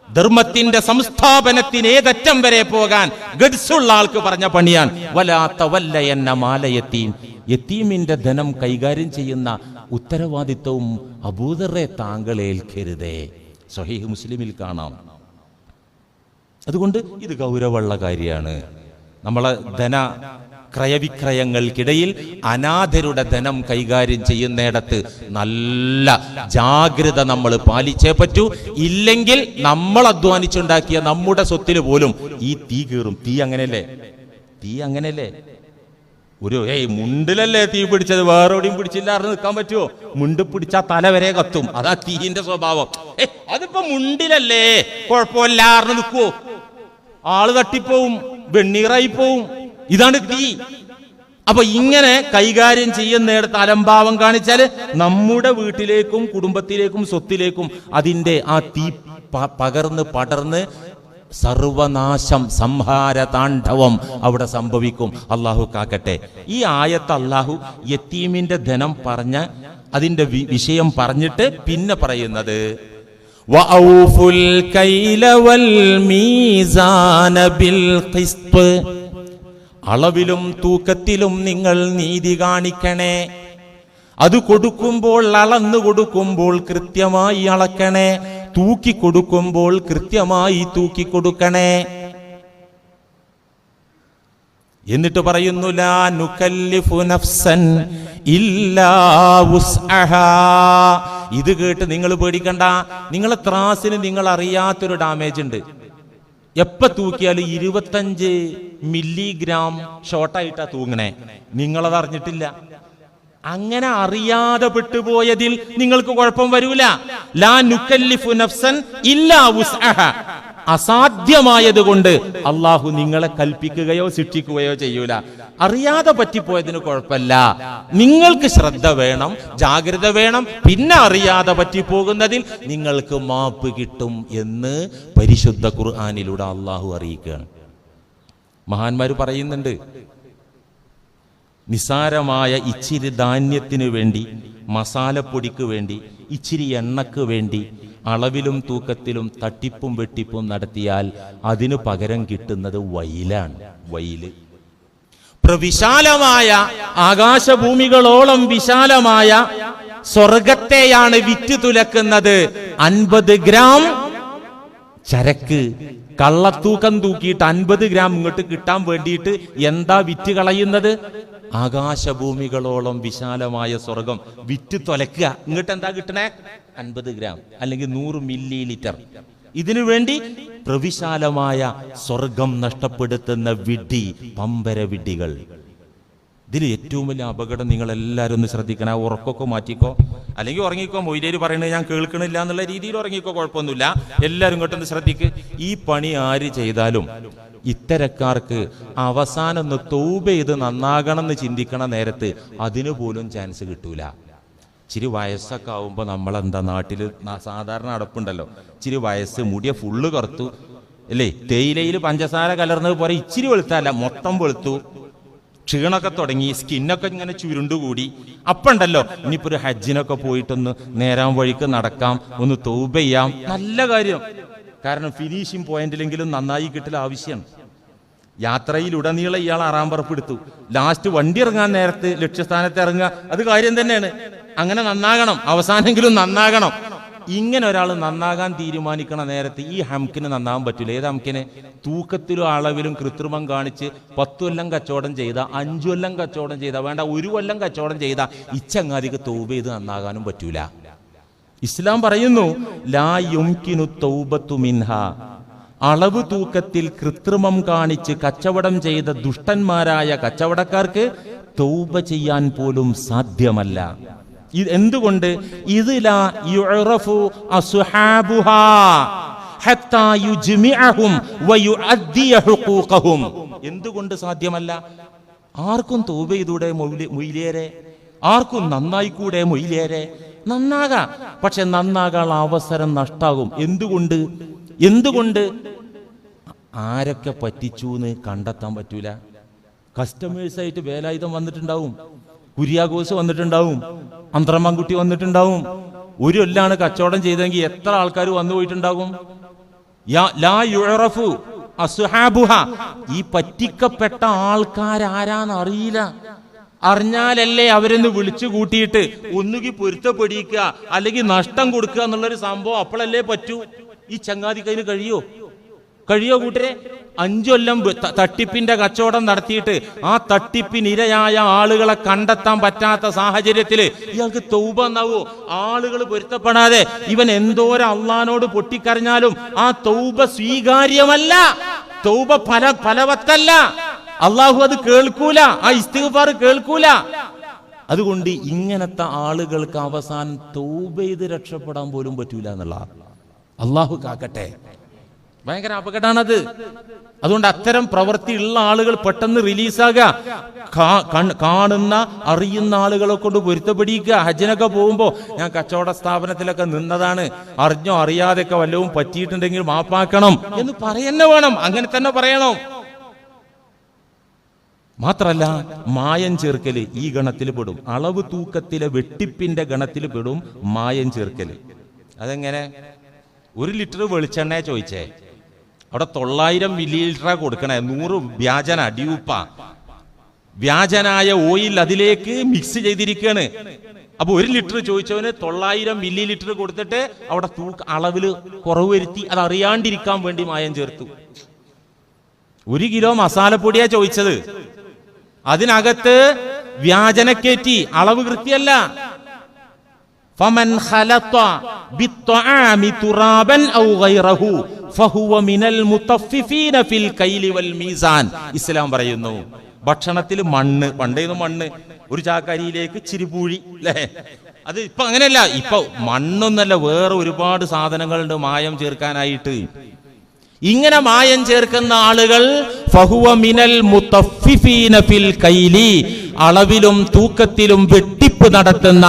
ധർമ്മത്തിന്റെ സംസ്ഥാപനത്തിന് ഏതറ്റം വരെ പോകാൻ ഗഡ്സുള്ള ആൾക്ക് പറഞ്ഞ പണിയാണ്. വലാ തവല്ലയന്ന മാല യതീം, യതീമിന്റെ ധനം കൈകാര്യം ചെയ്യുന്ന ഉത്തരവാദിത്വവും അബൂദറെ താങ്കൾ ഏൽക്കരുതേ. സ്വഹീഹ് മുസ്ലിമിൽ കാണാം. അതുകൊണ്ട് ഇത് ഗൗരവമുള്ള കാര്യമാണ്. നമ്മളെ ധന ക്രയവിക്രയങ്ങൾക്കിടയിൽ അനാഥരുടെ ധനം കൈകാര്യം ചെയ്യുന്നിടത്ത് നല്ല ജാഗ്രത നമ്മൾ പാലിച്ചേ പറ്റൂ. ഇല്ലെങ്കിൽ നമ്മൾ അധ്വാനിച്ചുണ്ടാക്കിയ നമ്മുടെ സ്വത്തിന് പോലും ഈ തീ കീറും. തീ അങ്ങനെയല്ലേ? ഒരു മുണ്ടിലല്ലേ തീ പിടിച്ചത്, വേറെ എവിടെയും പിടിച്ചില്ലാറിന് നിൽക്കാൻ പറ്റുമോ? മുണ്ട് പിടിച്ചാൽ തല വരെ കത്തും. അതാ തീന്റെ സ്വഭാവം. അതിപ്പോ മുണ്ടിലല്ലേ, കുഴപ്പമില്ലാറിന് നിൽക്കുവോ? ആള് തട്ടിപ്പോവും, വെണ്ണീറായി പോവും. ഇതാണ് തീ. അപ്പൊ ഇങ്ങനെ കൈകാര്യം ചെയ്യുന്നിടത്ത് അലംഭാവം കാണിച്ചാൽ നമ്മുടെ വീട്ടിലേക്കും കുടുംബത്തിലേക്കും സ്വത്തിലേക്കും അതിന്റെ ആ തീ പടർന്ന് സർവനാശം, സംഹാര താണ്ഡവം അവിടെ സംഭവിക്കും. അള്ളാഹു കാക്കട്ടെ. ഈ ആയത്ത് അള്ളാഹു യതീമിന്റെ ധനം പറഞ്ഞ അതിന്റെ വിഷയം പറഞ്ഞിട്ട് പിന്നെ പറയുന്നത്, വഔഫുൽ കൈല വൽ മീസാന ബിൽ ഖിസ്ത്, അളവിലും തൂക്കത്തിലും നിങ്ങൾ നീതി കാണിക്കണേ. അത് കൊടുക്കുമ്പോൾ, അളന്നു കൊടുക്കുമ്പോൾ കൃത്യമായി അളക്കണേ. തൂക്കി കൊടുക്കുമ്പോൾ കൃത്യമായി തൂക്കി കൊടുക്കണേ. എന്നിട്ട് പറയുന്നു, ലാ നുകല്ലിഫു നഫ്സൻ ഇല്ലാ വുസ്അഹാ. ഇത് കേട്ട് നിങ്ങൾ പേടിക്കണ്ട. നിങ്ങളെ ത്രാസിന് നിങ്ങൾ അറിയാത്തൊരു ഡാമേജ് ഉണ്ട്. എപ്പ തൂക്കിയാലും 25 മില്ലിഗ്രാം ഷോർട്ടായിട്ടാ തൂങ്ങണേ. നിങ്ങളത് അറിഞ്ഞിട്ടില്ല. അങ്ങനെ അറിയാതെ പെട്ടുപോയതിൽ നിങ്ങൾക്ക് കുഴപ്പം വരൂല. ലാ നുകല്ലിഫു നഫ്സൻ ഇല്ലാ വുസ്അഹാ. അസാധ്യമായത് കൊണ്ട് അള്ളാഹു നിങ്ങളെ കൽപ്പിക്കുകയോ ശിക്ഷിക്കുകയോ ചെയ്യൂല. അറിയാതെ പറ്റിപ്പോയതിന് കുഴപ്പമില്ല. നിങ്ങൾക്ക് ശ്രദ്ധ വേണം, ജാഗ്രത വേണം. പിന്നെ അറിയാതെ പറ്റിപ്പോകുന്നതിൽ നിങ്ങൾക്ക് മാപ്പ് കിട്ടും എന്ന് പരിശുദ്ധ ഖുർആനിലൂടെ അള്ളാഹു അറിയിക്കുകയാണ്. മഹാന്മാര് പറയുന്നുണ്ട്, നിസാരമായ ഇച്ചിരി ധാന്യത്തിന് വേണ്ടി, മസാലപ്പൊടിക്ക് വേണ്ടി, ഇച്ചിരി എണ്ണക്ക് വേണ്ടി അളവിലും തൂക്കത്തിലും തട്ടിപ്പും വെട്ടിപ്പും നടത്തിയാൽ അതിനു പകരം കിട്ടുന്നത് വൈലാണ്. വൈല് പ്രവിശാലമായ ആകാശഭൂമികളോളം വിശാലമായ സ്വർഗത്തെയാണ് വിറ്റ് തുലക്കുന്നത്. 50 ഗ്രാം ചരക്ക് കള്ളത്തൂക്കം തൂക്കിയിട്ട് 50 ഗ്രാം ഇങ്ങോട്ട് കിട്ടാൻ വേണ്ടിയിട്ട് എന്താ വിറ്റ് കളയുന്നത്? ആകാശഭൂമികളോളം വിശാലമായ സ്വർഗം വിറ്റ് തൊലക്കുക. ഇങ്ങോട്ട് എന്താ കിട്ടണേ? 50 ഗ്രാം അല്ലെങ്കിൽ 100 മില്ലി ലിറ്റർ. ഇതിനു വേണ്ടി പ്രവിശാലമായ സ്വർഗം നഷ്ടപ്പെടുത്തുന്ന വിഡ്ഢി, പമ്പര വിഡ്ഢികൾ. ഇതിൽ ഏറ്റവും വലിയ അപകടം നിങ്ങൾ എല്ലാവരും ഒന്ന് ശ്രദ്ധിക്കണം. ആ ഉറക്കൊക്കെ മാറ്റിക്കോ, അല്ലെങ്കിൽ ഉറങ്ങിക്കോ. മൊയ്ലേര് പറയുന്നത് ഞാൻ കേൾക്കണില്ല എന്നുള്ള രീതിയിൽ ഉറങ്ങിക്കോ, കുഴപ്പമൊന്നുമില്ല. എല്ലാവരും ഇങ്ങോട്ടൊന്ന് ശ്രദ്ധിക്ക്. ഈ പണി ആര് ചെയ്താലും ഇത്തരക്കാർക്ക് അവസാനം ഒന്ന് തൗബ ചെയ്ത് നന്നാകണം എന്ന് ചിന്തിക്കണ നേരത്ത് അതിനു പോലും ചാൻസ് കിട്ടൂല. ഇച്ചിരി വയസ്സൊക്കെ ആവുമ്പോൾ നമ്മളെന്താ നാട്ടിൽ സാധാരണ അടപ്പുണ്ടല്ലോ, ഇച്ചിരി വയസ്സ്, മുടിയ ഫുള്ള് കറുത്തു അല്ലേ, തേയിലയിൽ പഞ്ചസാര കലർന്നത് പോലെ ഇച്ചിരി വെളുത്തല്ല, മൊത്തം വെളുത്തു, ക്ഷീണമൊക്കെ തുടങ്ങി, സ്കിന്നൊക്കെ ഇങ്ങനെ ചുരുണ്ടുകൂടി. അപ്പുണ്ടല്ലോ ഇനിയിപ്പോൾ ഒരു ഹജ്ജിനൊക്കെ പോയിട്ടൊന്ന് നേരാൻ വഴിക്ക് നടക്കാം, ഒന്ന് തൗബ ചെയ്യാം, നല്ല കാര്യം. കാരണം ഫിനിഷിംഗ് പോയിന്റിലെങ്കിലും നന്നായി കിട്ടൽ ആവശ്യമാണ്. യാത്രയിലുടനീളം ഇയാൾ ആറാമ്പറപ്പെടുത്തു. ലാസ്റ്റ് വണ്ടി ഇറങ്ങാൻ നേരത്ത് ലക്ഷ്യസ്ഥാനത്ത് ഇറങ്ങുക, അത് കാര്യം തന്നെയാണ്. അങ്ങനെ നന്നാകണം, അവസാനെങ്കിലും നന്നാകണം. ഇങ്ങനെ ഒരാൾ നന്നാകാൻ തീരുമാനിക്കണ നേരത്ത് ഈ ഹംക്കിന് നന്നാകാൻ പറ്റില്ല. ഏത് ഹംക്കിന്? തൂക്കത്തിലും അളവിലും കൃത്രിമം കാണിച്ച് 10 കൊല്ലം കച്ചവടം ചെയ്ത, 5 കൊല്ലം കച്ചവടം ചെയ്ത, വേണ്ട 1 കൊല്ലം കച്ചവടം ചെയ്ത ഇച്ചങ്ങാതിക്ക് തൗബ ചെയ്ത് നന്നാകാനും പറ്റൂല. ഇസ്ലാം പറയുന്നു ലാ യുംകിനു തൗബത്തു മിൻഹാ, അളവ് തൂക്കത്തിൽ കൃത്രിമം കാണിച്ച് കച്ചവടം ചെയ്ത ദുഷ്ടന്മാരായ കച്ചവടക്കാർക്ക് തൗബ ചെയ്യാൻ പോലും സാധ്യമല്ല. എന്തുകൊണ്ട്? ഇത് ലാ യുഅറഫു അസ്ഹാബുഹാ ഹത്താ യുജ്മിഅഹും വയുഅദ്ദിയ ഹുഖൂഖഹും. എന്തുകൊണ്ട് സാധ്യമല്ല? ആർക്കും തൗബ ചെയ്തൂടെ മൊയ്ലേരെ? ആർക്കും നന്നായിക്കൂടെ മൊയ്ലേരെ? നന്നാകാം, പക്ഷെ നന്നാകാൻ അവസരം നഷ്ടാകും. എന്തുകൊണ്ട്? ആരൊക്കെ പറ്റിച്ചു എന്ന് കണ്ടെത്താൻ പറ്റൂല. കസ്റ്റമേഴ്സായിട്ട് വേലായുധം വന്നിട്ടുണ്ടാവും, കുര്യാഘോസ് വന്നിട്ടുണ്ടാവും, അന്ത്രമ്മൻകുട്ടി വന്നിട്ടുണ്ടാവും. ഒരു കൊല്ലാണ് കച്ചവടം ചെയ്തെങ്കിൽ എത്ര ആൾക്കാർ വന്നു പോയിട്ടുണ്ടാകും? ലാ യുഅറഫു അസ്ഹാബുഹ, ഈ പറ്റിക്കപ്പെട്ട ആൾക്കാരാരാന്ന് അറിയില്ല. അറിഞ്ഞാലല്ലേ അവരെന്ന് വിളിച്ചു കൂട്ടിയിട്ട് ഒന്നുകിൽ പൊരുത്തപ്പെടിക്കുക അല്ലെങ്കിൽ നഷ്ടം കൊടുക്കുക എന്നുള്ളൊരു സംഭവം അപ്പോഴല്ലേ പറ്റൂ. ഈ ചങ്ങാതിക്കതിന് കഴിയോ കൂട്ടരെ? 5 കൊല്ലം തട്ടിപ്പിന്റെ കച്ചവടം നടത്തിയിട്ട് ആ തട്ടിപ്പിനിരയായ ആളുകളെ കണ്ടെത്താൻ പറ്റാത്ത സാഹചര്യത്തിൽ ഇയാൾക്ക് തൗബ എന്നാവോ? ആളുകൾ പൊരുത്തപ്പെടാതെ ഇവൻ എന്തോരം അള്ളാനോട് പൊട്ടിക്കരഞ്ഞാലും ആ തൗബ സ്വീകാര്യമല്ല, തൗബ ഫലവത്തല്ല. അള്ളാഹു അത് കേൾക്കൂല, ആ ഇസ്തിഗ്ഫാർ കേൾക്കൂല. അതുകൊണ്ട് ഇങ്ങനത്തെ ആളുകൾക്ക് അവസാനം തൗബ ചെയ്ത് രക്ഷപ്പെടാൻ പോലും പറ്റൂല എന്നുള്ള അള്ളാഹു കാക്കട്ടെ. ഭയങ്കര അപകടമാണത്. അതുകൊണ്ട് അത്തരം പ്രവൃത്തി ഉള്ള ആളുകൾ പെട്ടെന്ന് റിലീസാകുക, കാണുന്ന അറിയുന്ന ആളുകളെ കൊണ്ട് പൊരുത്തപ്പെടിക്കുക. ഹജ്ജിനൊക്കെ പോകുമ്പോൾ ഞാൻ കച്ചവട സ്ഥാപനത്തിലൊക്കെ നിന്നതാണ്, അറിഞ്ഞോ അറിയാതെയൊക്കെ വല്ലതും പറ്റിയിട്ടുണ്ടെങ്കിൽ മാപ്പാക്കണം എന്ന് പറയുന്നെ വേണം. അങ്ങനെ തന്നെ പറയണം. മാത്രല്ല മായം ചേർക്കല് ഈ ഗണത്തിൽ പെടും. അളവ് തൂക്കത്തിലെ വെട്ടിപ്പിന്റെ ഗണത്തിൽ പെടും മായം ചേർക്കല്. അതെങ്ങനെ? 1 ലിറ്റർ വെളിച്ചെണ്ണ ചോദിച്ചേ, അവിടെ 900 മില്ലി ലിറ്ററാ കൊടുക്കണേ. 100 വ്യാജന ഡ്യൂപ്പ, വ്യാജനായ ഓയിൽ അതിലേക്ക് മിക്സ് ചെയ്തിരിക്കുകയാണ്. അപ്പൊ 1 ലിറ്റർ ചോദിച്ചവന് 900 മില്ലി ലിറ്റർ കൊടുത്തിട്ട് അവിടെ അളവില് കുറവ് വരുത്തി. അത് അറിയാണ്ടിരിക്കാൻ വേണ്ടി മായം ചേർത്തു. 1 കിലോ മസാലപ്പൊടിയാ ചോദിച്ചത്, അതിനകത്ത് വ്യാജനക്കേറ്റി, അളവ് കൃത്യമല്ല. ഫമൻ ഖലത ബിത്ത്വാമി തുറാബൻ ഔ ഗൈറഹു ഫഹുവ മിനൽ മുതഫിഫീന ഫിൽ കൈലി വൽ മീസാൻ. ഇസ്ലാം പറയുന്നു ഭക്ഷണത്തിൽ മണ്ണ്, പണ്ടേന്ന് മണ്ണ്, ഒരു ചാക്കരിയിലേക്ക് ചിരിപൂഴി അല്ലേ? അത് ഇപ്പൊ അങ്ങനെയല്ല. ഇപ്പൊ മണ്ണൊന്നല്ല, വേറെ ഒരുപാട് സാധനങ്ങളുണ്ട് മായം ചേർക്കാനായിട്ട്. ഇങ്ങനെ മായം ചേർക്കുന്ന ആളുകൾ ഫഹുവ മിനൽ മുതഫിഫീന ഫിൽ കൈലി, അളവിലും തൂക്കത്തിലും വെട്ടിപ്പ് നടത്തുന്ന,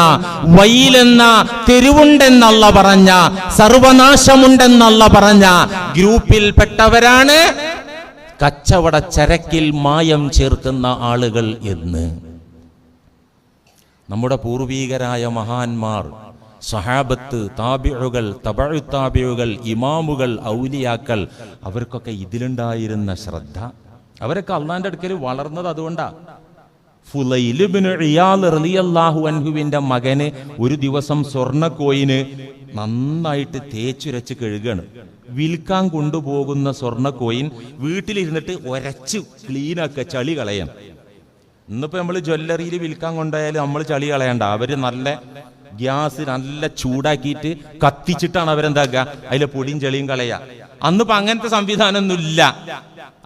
വൈലെന്ന തെരുവുണ്ടെന്നല്ല പറഞ്ഞ, സർവനാശമുണ്ടെന്നല്ല പറഞ്ഞ ഗ്രൂപ്പിൽ പെട്ടവരാണ് കച്ചവട ചരക്കിൽ മായം ചേർക്കുന്ന ആളുകൾ എന്ന്. നമ്മുടെ പൂർവീകരായ മഹാന്മാർ, സഹാബത്ത്, താബിഉകൾ, തബഉ താബിഉകൾ, ഇമാമുകൾ, ഔലിയാക്കൾ, അവർക്കൊക്കെ ഇതിലുണ്ടായിരുന്ന ശ്രദ്ധ. അവരൊക്കെ അള്ളാന്റെ അടുക്കൽ വളർന്നത് അതുകൊണ്ടാ. ഫുലൈൽ ഇബ്നു ഇയാദ് റളിയല്ലാഹു അൻഹുവിന്റെ മകന് ഒരു ദിവസം സ്വർണ്ണ കോയിന് നന്നായിട്ട് തേച്ചുരച്ച് കഴുകാണ്. വിൽക്കാൻ കൊണ്ടുപോകുന്ന സ്വർണ്ണ കോയിൻ വീട്ടിലിരുന്നിട്ട് ഒരച്ച് ക്ലീനാക്കുക, ചളി കളയാൻ. ഇന്നിപ്പോൾ നമ്മൾ ജ്വല്ലറിയിൽ വിൽക്കാൻ കൊണ്ടുപോയാൽ നമ്മൾ ചളി കളയണ്ട. അവർ നല്ല ഗ്യാസ് നല്ല ചൂടാക്കിയിട്ട് കത്തിച്ചിട്ടാണ് അവരെന്താക്കുക അതിലെ പൊടിയും ചെളിയും കളയുക. അന്നിപ്പോൾ അങ്ങനത്തെ സംവിധാനമൊന്നുമില്ല.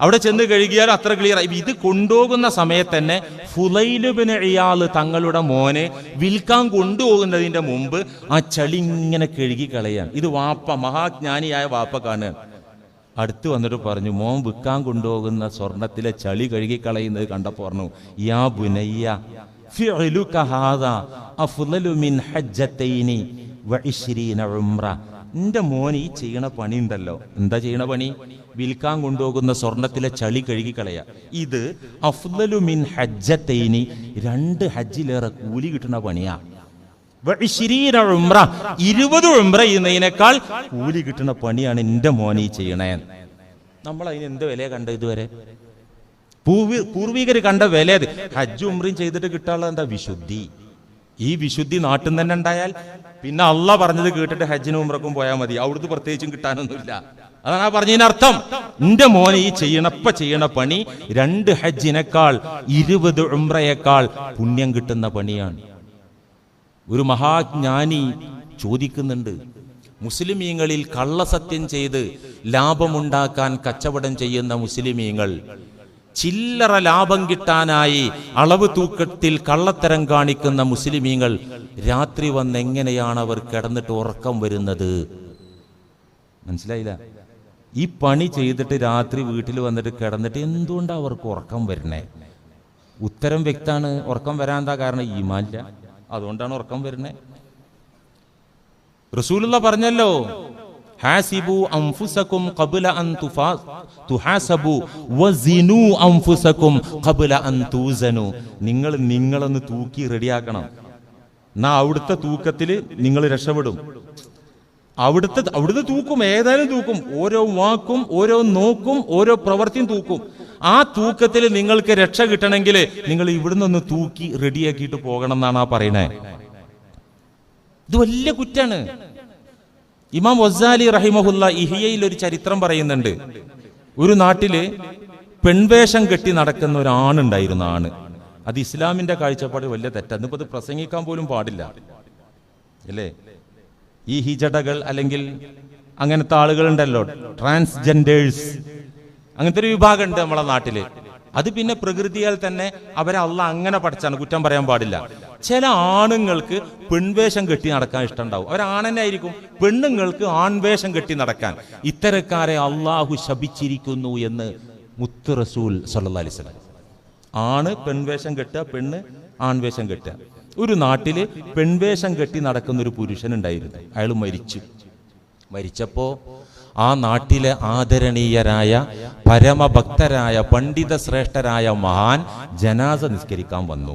അവിടെ ചെന്ന് കഴുകിയാൽ അത്ര ക്ലിയർ. ഇത് കൊണ്ടുപോകുന്ന സമയത്ത് തന്നെ ഫുലൈൽ ഇബ്നു ഇയാദ് തങ്ങളുടെ മോനെ വിൽക്കാൻ കൊണ്ടുപോകുന്നതിന്റെ മുമ്പ് ആ ചളി ഇങ്ങനെ കഴുകി കളയാൻ. ഇത് വാപ്പ, മഹാജ്ഞാനിയായ വാപ്പ കാണുകയാണ്. അടുത്ത് വന്നിട്ട് പറഞ്ഞു, മോൻ വിൽക്കാൻ കൊണ്ടുപോകുന്ന സ്വർണത്തിലെ ചളി കഴുകി കളയുന്നത് കണ്ടപ്പോൾ പറഞ്ഞു, യാ ബുനയ്യ ഫിഅലുക ഹാദാ അഫ്ളലു മിൻ ഹജ്ജതൈനി വഇശ്രീന ഉംറ. എന്റെ മോൻ ഈ ചെയ്യണ പണി ഉണ്ടല്ലോ, എന്താ ചെയ്യണ പണി? വിൽക്കാൻ കൊണ്ടുപോകുന്ന സ്വർണത്തിലെ ചളി കഴുകി കളയാ. ഇത് അഫ്ളലു മിൻ ഹജ്ജതൈനി, 2 ഹജ്ജിലേറെ കൂലി കിട്ടുന്ന പണിയാ. വഇശ്രീന ഉംറ, 20 ഉംറ ചെയ്യുന്നതിനേക്കാൾ കൂലി കിട്ടുന്ന പണിയാണ് എന്റെ മോൻ ഈ ചെയ്യണേ. നമ്മൾ അതിന് എന്ത് വില കണ്ട ഇതുവരെ? പൂർവികർ കണ്ട വില അത്. ഹജ്ജ് ഉംറയും ചെയ്തിട്ട് കിട്ടാനുള്ള എന്താ? വിശുദ്ധി. ഈ വിശുദ്ധി നാട്ടിൽ തന്നെ ഉണ്ടായാൽ പിന്നെ അള്ളാഹ് പറഞ്ഞത് കേട്ടിട്ട് ഹജ്ജിനും ഉംറക്കും പോയാൽ മതി. അവിടുന്ന് പ്രത്യേകിച്ചും കിട്ടാനൊന്നുമില്ല. അതാണ് ആ പറഞ്ഞതിനർത്ഥം. എന്റെ മോനെ ഈ ചെയ്യണ പണി 2 ഹജ്ജിനേക്കാൾ 20 ഉംറയേക്കാൾ പുണ്യം കിട്ടുന്ന പണിയാണ്. ഒരു മഹാജ്ഞാനി ചോദിക്കുന്നുണ്ട്, മുസ്ലിമീങ്ങളിൽ കള്ളസത്യം ചെയ്ത് ലാഭമുണ്ടാക്കാൻ കച്ചവടം ചെയ്യുന്ന മുസ്ലിമീങ്ങൾ, ചില്ലറ ലാഭം കിട്ടാനായി അളവ് തൂക്കത്തിൽ കള്ളത്തരം കാണിക്കുന്ന മുസ്ലിമീങ്ങൾ, രാത്രി വന്ന് എങ്ങനെയാണ് അവർ കിടന്നിട്ട് ഉറക്കം വരുന്നത്? മനസ്സിലായില്ല? ഈ പണി ചെയ്തിട്ട് രാത്രി വീട്ടിൽ വന്നിട്ട് കിടന്നിട്ട് എന്തുകൊണ്ടാണ് അവർക്ക് ഉറക്കം വരണേ? ഉത്തരം വ്യക്തമാണ്. ഉറക്കം വരാൻ എന്താ കാരണം? ഈമാനില്ല, അതുകൊണ്ടാണ് ഉറക്കം വരുന്നേ. റസൂലുള്ളാഹി പറഞ്ഞല്ലോ, ഹാസിബു അൻഫുസകും ഖബ്ല അൻ തുഹാസബു വസിനു അൻഫുസകും ഖബ്ല അൻ തുസനു. നിങ്ങളൊന്ന് തൂക്കി റെഡിയാക്കണം. എന്നാ അവിടുത്തെ തൂക്കത്തിൽ നിങ്ങൾ രക്ഷപ്പെടും. അവിടുത്തെ തൂക്കും, ഏതായാലും തൂക്കും. ഓരോ വാക്കും, ഓരോ നോക്കും, ഓരോ പ്രവൃത്തിയും തൂക്കും. ആ തൂക്കത്തിൽ നിങ്ങൾക്ക് രക്ഷ കിട്ടണമെങ്കിൽ നിങ്ങൾ ഇവിടുന്ന് തൂക്കി റെഡിയാക്കിയിട്ട് പോകണം എന്നാണ് ആ പറയണേ. ഇത് വലിയ കുറ്റാണ്. ഇമാം വസ്സാലി റഹിമഹുല്ല ഇഹിയയിൽ ഒരു ചരിത്രം പറയുന്നുണ്ട്. ഒരു നാട്ടില് പെൺവേഷം കെട്ടി നടക്കുന്ന ഒരാണുണ്ടായിരുന്നു. ആണ് അത് ഇസ്ലാമിന്റെ കാഴ്ചപ്പാട് വലിയ തെറ്റാണ്. ഇന്നിപ്പോ അത് പ്രസംഗിക്കാൻ പോലും പാടില്ല അല്ലേ? ഈ ഹിജടകൾ അല്ലെങ്കിൽ അങ്ങനത്തെ ആളുകളുണ്ടല്ലോ, ട്രാൻസ്ജെൻഡേഴ്സ്, അങ്ങനത്തെ ഒരു വിഭാഗം ഉണ്ട് നമ്മളെ നാട്ടില്. അത് പിന്നെ പ്രകൃതിയാൽ തന്നെ അവരെ അള്ളാഹ് അങ്ങനെ പഠിച്ചാണ്, കുറ്റം പറയാൻ പാടില്ല. ചില ആണുങ്ങൾക്ക് പെൺവേഷം കെട്ടി നടക്കാൻ ഇഷ്ടമുണ്ടാവും. അവരാണെന്നെ ആയിരിക്കും, പെണ്ണുങ്ങൾക്ക് ആൺവേഷം കെട്ടി നടക്കാൻ. ഇത്തരക്കാരെ അള്ളാഹു ശപിച്ചിരിക്കുന്നു എന്ന് മുത്ത് റസൂൽ സല്ലല്ലാഹു അലൈഹി വസല്ലം. ആണ് പെൺവേഷം കെട്ടുക, പെണ്ണ് ആൺവേഷം കെട്ടുക. ഒരു നാട്ടില് പെൺവേഷം കെട്ടി നടക്കുന്ന ഒരു പുരുഷനുണ്ടായിരുന്നു. അയാൾ മരിച്ചപ്പോ ആ നാട്ടിലെ ആദരണീയരായ പരമഭക്തരായ പണ്ഡിത ശ്രേഷ്ഠരായ മഹാൻ ജനാസ നിസ്കരിക്കാൻ വന്നു.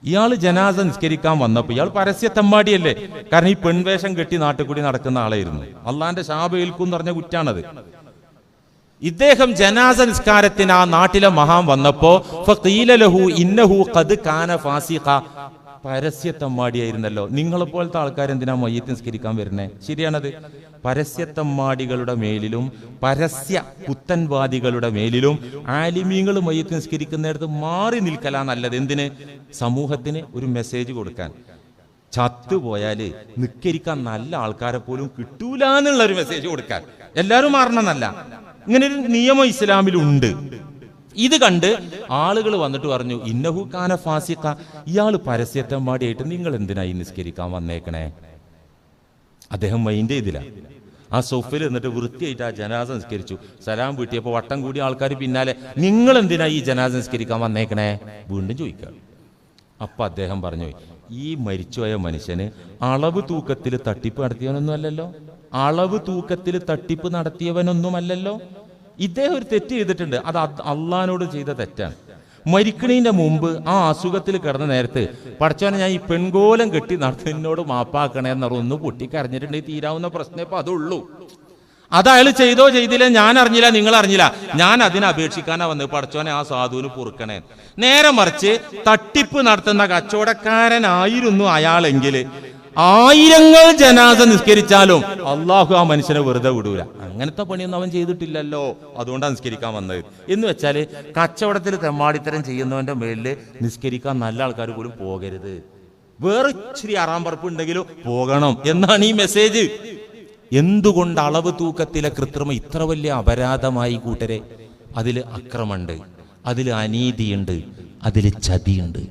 ഇയാൾ ജനാസ നിസ്കരിക്കാൻ വന്നപ്പോൾ ഇയാൾ പരസ്യത്തമ്മാടിയല്ലേ, കാരണം ഈ പെൺവേഷം കെട്ടി നാട്ടിൽ കൂടി നടക്കുന്ന ആളായിരുന്നു. അള്ളാന്റെ ശാപം ഏൽക്കും എന്ന് പറഞ്ഞ കുറ്റാണത്. ഇദ്ദേഹം ജനാസ നിസ്കാരത്തിന് ആ നാട്ടിലെ മഹാൻ വന്നപ്പോ ഫഖീല ലഹു ഇന്നഹു ഖദ് കാന ഫാസിഖ. പരസ്യത്തമ്മാടിയായിരുന്നല്ലോ. നിങ്ങളെപ്പോലത്തെ ആൾക്കാർ എന്തിനാ മയ്യത്ത് നിസ്കരിക്കാൻ വരുന്നേ? ശരിയാണത്. പരസ്യത്തമ്മാടികളുടെ മേലിലും പരസ്യ പുത്തൻവാദികളുടെ മേലിലും ആലിമീങ്ങൾ മയ്യത്ത് നിസ്കരിക്കുന്നിടത്ത് മാറി നിൽക്കലാ നല്ലത്. എന്തിന്? സമൂഹത്തിന് ഒരു മെസ്സേജ് കൊടുക്കാൻ. ചത്തുപോയാല് നിസ്കരിക്കാൻ നല്ല ആൾക്കാരെ പോലും കിട്ടൂല എന്നുള്ള ഒരു മെസ്സേജ് കൊടുക്കാൻ. എല്ലാവരും മാറണമെന്നല്ല, ഇങ്ങനൊരു നിയമം ഇസ്ലാമിലുണ്ട്. ഇത് കണ്ട് ആളുകൾ വന്നിട്ട് പറഞ്ഞു, ഇന്നഹു കാന ഫാസിഖ, ഇയാൾ പരസ്യത്തമ്മാടിയായിട്ട് നിങ്ങൾ എന്തിനായി നിസ്കരിക്കാൻ വന്നേക്കണേ? അദ്ദേഹം മൈൻഡ് ചെയ്തില്ല. ആ സോഫയിൽ എന്നിട്ട് വൃത്തിയായിട്ട് ആ ജനാസ നിസ്കരിച്ചു. സലാം വീട്ടിയപ്പോൾ വട്ടം കൂടി ആൾക്കാർ പിന്നാലെ, നിങ്ങൾ എന്തിനാ ഈ ജനാസ നിസ്കരിക്കാൻ വന്നേക്കണേ? വീണ്ടും ചോദിക്കുക. അപ്പൊ അദ്ദേഹം പറഞ്ഞു, ഈ മരിച്ചുപോയ മനുഷ്യന് അളവ് തൂക്കത്തിൽ തട്ടിപ്പ് നടത്തിയവനൊന്നും അല്ലല്ലോ, അളവ് തൂക്കത്തിൽ തട്ടിപ്പ് നടത്തിയവനൊന്നുമല്ലല്ലോ. ഇദ്ദേഹം ഒരു തെറ്റ് ചെയ്തിട്ടുണ്ട്, അത് അള്ളാഹിനോട് ചെയ്ത തെറ്റാണ്. മരിക്കണീന്റെ മുമ്പ് ആ അസുഖത്തിൽ കിടന്ന നേരത്ത് പഠിച്ചവനെ ഞാൻ ഈ പെൺകോലം കെട്ടി നടത്തുന്നതിനോട് മാപ്പാക്കണേ എന്ന് ഒന്ന് പൊട്ടിക്കരഞ്ഞിട്ടുണ്ടെങ്കിൽ തീരാവുന്ന പ്രശ്നം ഇപ്പൊ അതുള്ളൂ. അത് അയാൾ ചെയ്തോ ചെയ്തില്ല, ഞാൻ അറിഞ്ഞില്ല, നിങ്ങൾ അറിഞ്ഞില്ല, ഞാൻ അതിനെ അപേക്ഷിക്കാനാ വന്നത്. പഠിച്ചവനെ ആ സാധുവിന് പൊറുക്കണേ. നേരെ മറിച്ച് തട്ടിപ്പ് നടത്തുന്ന കച്ചവടക്കാരനായിരുന്നു അയാളെങ്കിൽ 1000 ജനാസ നിസ്കരിച്ചാലും അള്ളാഹു ആ മനുഷ്യനെ വെറുതെ വിടൂല. അങ്ങനത്തെ പണിയൊന്നും അവൻ ചെയ്തിട്ടില്ലല്ലോ, അതുകൊണ്ടാണ് നിസ്കരിക്കാൻ വന്നത്. എന്ന് വെച്ചാൽ കച്ചവടത്തിൽ തെമ്മാടിത്തരം ചെയ്യുന്നവന്റെ മേലിൽ നിസ്കരിക്കാൻ നല്ല ആൾക്കാർ പോലും പോകരുത്. വേറെ ഇച്ചിരി അറാമ്പറപ്പ് ഉണ്ടെങ്കിലും പോകണം എന്നാണ് ഈ മെസ്സേജ്. എന്തുകൊണ്ട് അളവ് തൂക്കത്തിലെ കൃത്രിമം ഇത്ര വലിയ അപരാധമായി കൂട്ടരെ? അതിൽ അക്രമമുണ്ട്, അതിൽ അനീതിയുണ്ട്, അതിൽ ചതിയുണ്ട്.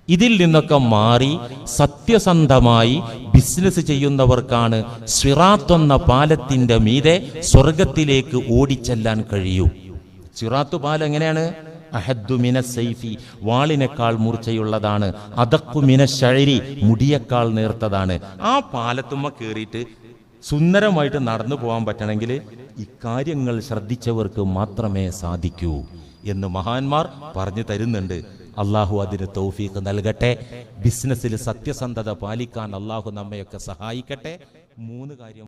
ഇതിൽ നിന്നൊക്കെ മാറി സത്യസന്ധമായി ബിസിനസ് ചെയ്യുന്നവർക്കാണ് സിറാത്ത് എന്ന പാലത്തിന്റെ മീതെ സ്വർഗത്തിലേക്ക് ഓടിച്ചെല്ലാൻ കഴിയൂ. സിറാത്ത് പാലം എങ്ങനെയാണ്? അഹദ്ദു മിന സൈഫി, വാളിനേക്കാൾ മൂർച്ചയുള്ളതാണ്. അദഖു മിന ശഅരി, മുടിയേക്കാൾ നേർത്തതാണ്. ആ പാലത്തുമ്മ കയറിയിട്ട് സുന്ദരമായിട്ട് നടന്നു പോകാൻ പറ്റണമെങ്കിൽ ഇക്കാര്യങ്ങൾ ശ്രദ്ധിച്ചവർക്ക് മാത്രമേ സാധിക്കൂ എന്ന് മഹാന്മാർ പറഞ്ഞു തരുന്നുണ്ട്. അള്ളാഹു അതിന് തൗഫീഖ് നൽകട്ടെ. ബിസിനസ്സിൽ സത്യസന്ധത പാലിക്കാൻ അള്ളാഹു നമ്മയൊക്കെ സഹായിക്കട്ടെ. 3 കാര്യം